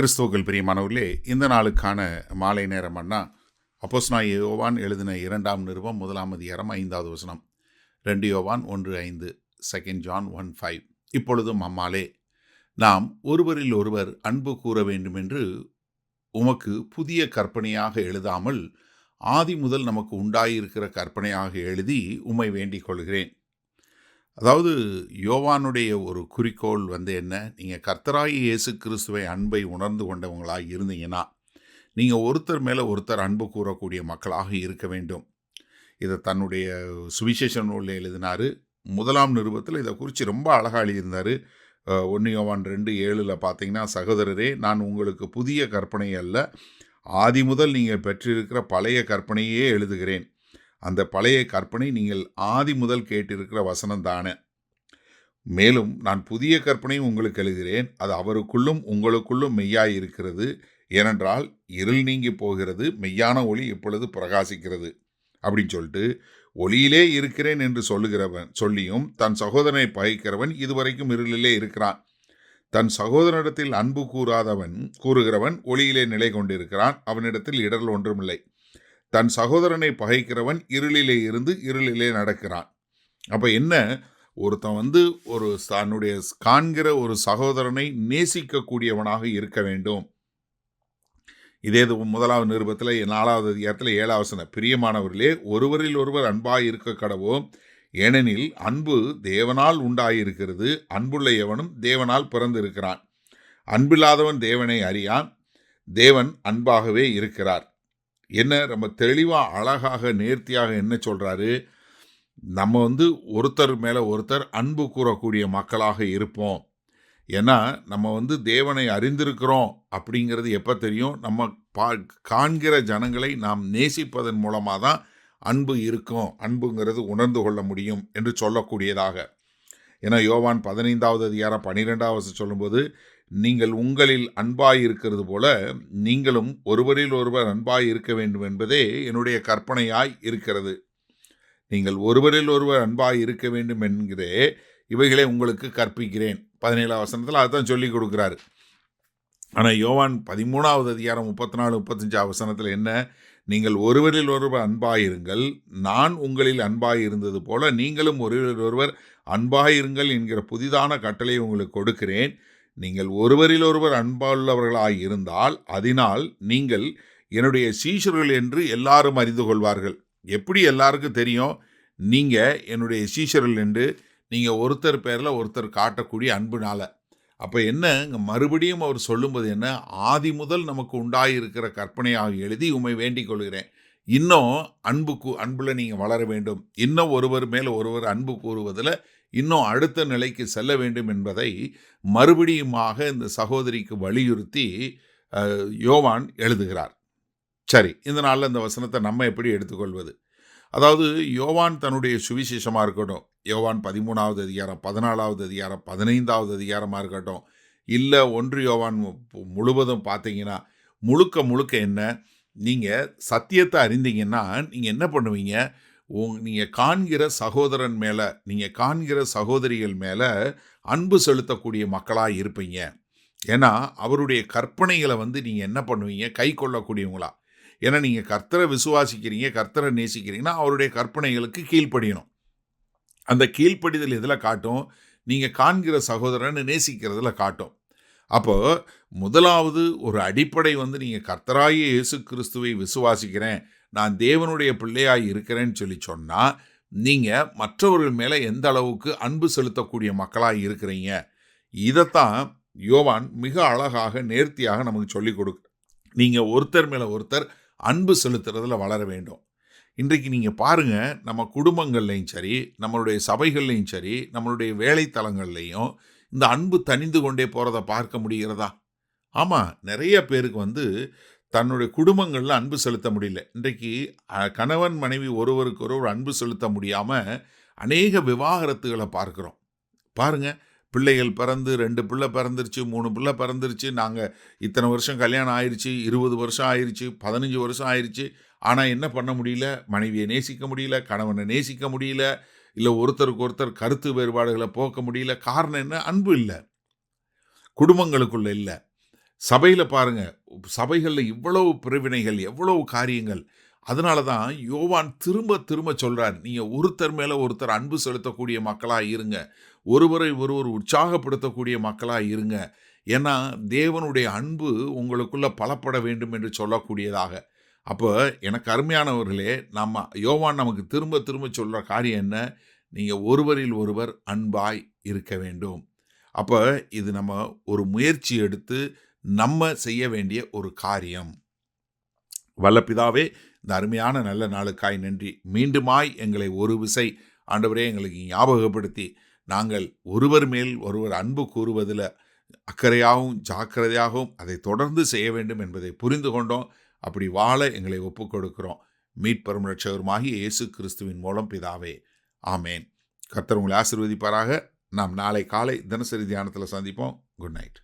கிறிஸ்துவுக்குள் பிரியமானவர்களே, இந்த நாளுக்கான மாலை நேரம் அண்ணா அப்போஸ்தலனாகிய யோவான் எழுதின 2ஆம் நிருபம் 1ஆம் அதிகாரம் 5வது வசனம். 2 யோவான் 1:5, 2 ஜான் 1:5. இப்பொழுதும் அம்மாளே, நாம் ஒருவரில் ஒருவர் அன்பு கூற வேண்டுமென்று உமக்கு புதிய கற்பனையாக எழுதாமல் ஆதி முதல் நமக்கு உண்டாயிருக்கிற கற்பனையாக எழுதி உம்மை வேண்டிக் கொள்கிறேன். அதாவது யோவானுடைய ஒரு குறிக்கோள் என்ன, நீங்கள் கர்த்தராகிய இயேசு கிறிஸ்துவை அன்பை உணர்ந்து கொண்டவங்களாக இருந்தீங்கன்னா, நீங்கள் ஒருத்தர் மேலே ஒருத்தர் அன்பு கூறக்கூடிய மக்களாக இருக்க வேண்டும். இதை தன்னுடைய சுவிசேஷ நூலில் எழுதினார். 1ஆம் நிருபத்தில் இதை குறித்து ரொம்ப அழகாக எழுதியிருந்தார். 1 யோவான் 2:7 பார்த்தீங்கன்னா, சகோதரரே, நான் உங்களுக்கு புதிய கற்பனை அல்ல, ஆதி முதல் நீங்கள் பெற்றிருக்கிற பழைய கற்பனையே எழுதுகிறேன். அந்த பழைய கற்பனை நீங்கள் ஆதி முதல் கேட்டிருக்கிற வசனம் தானே. மேலும் நான் புதிய கற்பனை உங்களுக்கு எழுதுகிறேன், அது அவருக்குள்ளும் உங்களுக்குள்ளும் மெய்யாய் இருக்கிறது. ஏனென்றால் இருள் நீங்கி போகிறது, மெய்யான ஒளி இப்பொழுது பிரகாசிக்கிறது அப்படின்னு சொல்லிட்டு, ஒளியிலே இருக்கிறேன் என்று சொல்லியும் தன் சகோதரனை பகைக்கிறவன் இதுவரைக்கும் இருளிலே இருக்கிறான். தன் சகோதரனிடத்தில் அன்பு கூறுகிறவன் ஒளியிலே நிலை கொண்டிருக்கிறான், அவனிடத்தில் இடர்கள் ஒன்றுமில்லை. தன் சகோதரனை பகைக்கிறவன் இருளிலே இருந்து இருளிலே நடக்கிறான். அப்போ என்ன, ஒருத்தன் ஒரு தன்னுடைய காண்கிற ஒரு சகோதரனை நேசிக்கக்கூடியவனாக இருக்க வேண்டும். இதே 1ஆவது நிருபத்தில் 4வது அதிகாரத்தில் 7வது வசனம், பிரியமானவர்களே, ஒருவரில் ஒருவர் அன்பாய் இருக்க கடவோம், ஏனெனில் அன்பு தேவனால் உண்டாயிருக்கிறது, அன்புள்ள எவனும் தேவனால் பிறந்திருக்கிறான். அன்பில்லாதவன் தேவனை அறியான், தேவன் அன்பாகவே இருக்கிறார். என்ன ரொம்ப தெளிவாக அழகாக நேர்த்தியாக என்ன சொல்கிறாரு, நம்ம ஒருத்தர் மேலே ஒருத்தர் அன்பு கூறக்கூடிய மக்களாக இருப்போம். ஏன்னா நம்ம தேவனை அறிந்திருக்கிறோம் அப்படிங்கிறது எப்போ தெரியும், நம்ம காண்கிற ஜனங்களை நாம் நேசிப்பதன் மூலமாக தான் அன்பு இருக்கும், அன்புங்கிறது உணர்ந்து கொள்ள முடியும் என்று சொல்லக்கூடியதாக. ஏன்னா யோவான் 15வது அதிகாரம் 12வது சொல்லும்போது, நீங்கள் உங்களில் அன்பாய் இருக்கிறது போல நீங்களும் ஒருவரில் ஒருவர் அன்பாய் இருக்க வேண்டும் என்பதே என்னுடைய கற்பனையாய் இருக்கிறது. நீங்கள் ஒருவரில் ஒருவர் அன்பாய் இருக்க வேண்டும் என்கிறே இவைகளை உங்களுக்கு கற்பிக்கிறேன். 17வது வசனத்தில் அதுதான் சொல்லி கொடுக்குறாரு. ஆனால் யோவான் 13வது அதிகாரம் 34-35 வசனத்தில் என்ன, நீங்கள் ஒருவரில் ஒருவர் அன்பாயிருங்கள், நான் உங்களில் அன்பாயிருந்தது போல நீங்களும் ஒருவரில் ஒருவர் அன்பாயிருங்கள் என்கிற புதிதான கட்டளையை உங்களுக்கு கொடுக்கிறேன். நீங்கள் ஒருவரில் ஒருவர் அன்புள்ளவர்களாய் இருந்தால் அதனால் நீங்கள் என்னுடைய சீஷர்கள் என்று எல்லாரும் அறிந்து கொள்வார்கள். எப்படி எல்லாருக்கும் தெரியும் நீங்கள் என்னுடைய சீஷர்கள் என்று? நீங்கள் ஒருத்தர் பேரில் ஒருத்தர் காட்டக்கூடிய அன்புனால. அப்போ என்ன, மறுபடியும் அவர் சொல்லும்போது என்ன, ஆதி முதல் நமக்கு உண்டாயிருக்கிற கற்பனையாக எழுதி உம்மை வேண்டிக் கொள்கிறேன். இன்னும் அன்பில் நீங்கள் வளர வேண்டும், இன்னும் ஒருவர் மேலே ஒருவர் அன்பு கூறுவதில் இன்னும் அடுத்த நிலைக்கு செல்ல வேண்டும் என்பதை மறுபடியுமாக இந்த சகோதரிக்கு வலியுறுத்தி யோவான் எழுதுகிறார். சரி, இந்த நாளில் இந்த வசனத்தை நம்ம எப்படி எடுத்துக்கொள்வது? அதாவது யோவான் தன்னுடைய சுவிசேஷமாக இருக்கட்டும், யோவான் 13வது அதிகாரம், 14வது அதிகாரம், 15வது அதிகாரமாக இருக்கட்டும், இல்லை 1 யோவான் முழுவதும் பார்த்தீங்கன்னா முழுக்க என்ன, நீங்கள் சத்தியத்தை அறிந்தீங்கன்னா நீங்கள் என்ன பண்ணுவீங்க, நீங்கள் காண்கிற சகோதரன் மேலே, நீங்கள் காண்கிற சகோதரிகள் மேலே அன்பு செலுத்தக்கூடிய மக்களாக இருப்பீங்க. ஏன்னா அவருடைய கற்பனைகளை நீங்கள் என்ன பண்ணுவீங்க, கை கொள்ளக்கூடியவங்களா. ஏன்னா நீங்கள் கர்த்தரை விசுவாசிக்கிறீங்க, கர்த்தரை நேசிக்கிறீங்கன்னா அவருடைய கற்பனைகளுக்கு கீழ்ப்படியணும். அந்த கீழ்ப்படிதல் எதில் காட்டும், நீங்கள் காண்கிற சகோதரனை நேசிக்கிறதுல காட்டும். அப்போ முதலாவது ஒரு அடிப்படை நீங்கள் கர்த்தராகிய இயேசு கிறிஸ்துவை விசுவாசிக்கிறேன், நான் தேவனுடைய பிள்ளையாய் இருக்கிறேன்னு சொல்லி சொன்னால் நீங்கள் மற்றவர்கள் மேலே எந்த அளவுக்கு அன்பு செலுத்தக்கூடிய மக்களாக இருக்கிறீங்க. இதைத்தான் யோவான் மிக அழகாக நேர்த்தியாக நமக்கு சொல்லிக் கொடுக்க. நீங்கள் ஒருத்தர் மேலே ஒருத்தர் அன்பு செலுத்துறதுல வளர வேண்டும். இன்றைக்கு நீங்கள் பாருங்கள், நம்ம குடும்பங்கள்லையும் சரி, நம்மளுடைய சபைகள்லையும் சரி, நம்மளுடைய வேலைத்தலங்கள்லையும் இந்த அன்பு தணிந்து கொண்டே போகிறத பார்க்க முடிகிறதா? ஆமாம், நிறைய பேருக்கு தன்னுடைய குடும்பங்களில் அன்பு செலுத்த முடியல. இன்றைக்கு கணவன் மனைவி ஒருவருக்கு ஒருவர் அன்பு செலுத்த முடியாமல் அநேக விவாகரத்துகளை பார்க்குறோம். பாருங்கள், பிள்ளைகள் பிறந்து 2 பிள்ளை பிறந்துருச்சு, 3 பிள்ளை பிறந்துருச்சு, நாங்கள் இத்தனை வருஷம் கல்யாணம் ஆயிடுச்சு, 20 வருஷம் ஆயிடுச்சு, 15 வருஷம் ஆயிடுச்சு, ஆனால் என்ன பண்ண முடியல, மனைவியை நேசிக்க முடியல, கணவனை நேசிக்க முடியல, இல்லை ஒருத்தருக்கு ஒருத்தர் கருத்து வேறுபாடுகளை போக்க முடியல. காரணம் என்ன? அன்பு இல்லை, குடும்பங்களுக்குள்ள இல்லை. சபையில் பாருங்க, சபைகளில் இவ்வளவு பிரிவினைகள், எவ்வளவு காரியங்கள். அதனால தான் யோவான் திரும்ப திரும்ப சொல்றார், நீங்க ஒருத்தர் மேல ஒருத்தர் அன்பு செலுத்தக்கூடிய மக்களா இருங்க. ஒருவரை ஒருவர் உற்சாகப்படுத்தக்கூடிய மக்களா இருங்க. ஏன்னா தேவனுடைய அன்பு உங்களுக்குள்ள பலப்பட வேண்டும் என்று சொல்லக்கூடியதாக. அப்போ எனக்கு அருமையானவர்களே, யோவான் நமக்கு திரும்ப திரும்ப சொல்ற காரியம் என்ன? நீங்க ஒருவரில் ஒருவர் அன்பாய் இருக்க வேண்டும். அப்ப இது நம்ம ஒரு முயற்சி எடுத்து நம்ம செய்ய வேண்டிய ஒரு காரியம். வல்ல பிதாவே, இந்த அருமையான நல்ல நாளுக்காய் நன்றி. மீண்டுமாய் எங்களை ஒரு விசை ஆண்டவரே எங்களுக்கு ஞாபகப்படுத்தி, நாங்கள் ஒருவர் மேல் ஒருவர் அன்பு கூறுவதில் அக்கறையாகவும் ஜாக்கிரதையாகவும் அதை தொடர்ந்து செய்ய வேண்டும் என்பதை புரிந்து கொண்டோம். அப்படி வாழ எங்களை ஒப்புக் கொடுக்கிறோம். மீட்பரும் இரட்சகருமாகிய இயேசு கிறிஸ்துவின் மூலம் பிதாவே, ஆமேன். கர்த்தர் உங்களை ஆசீர்வதிப்பாராக. நாம் நாளை காலை தினசரி தியானத்தில் சந்திப்போம். Good night.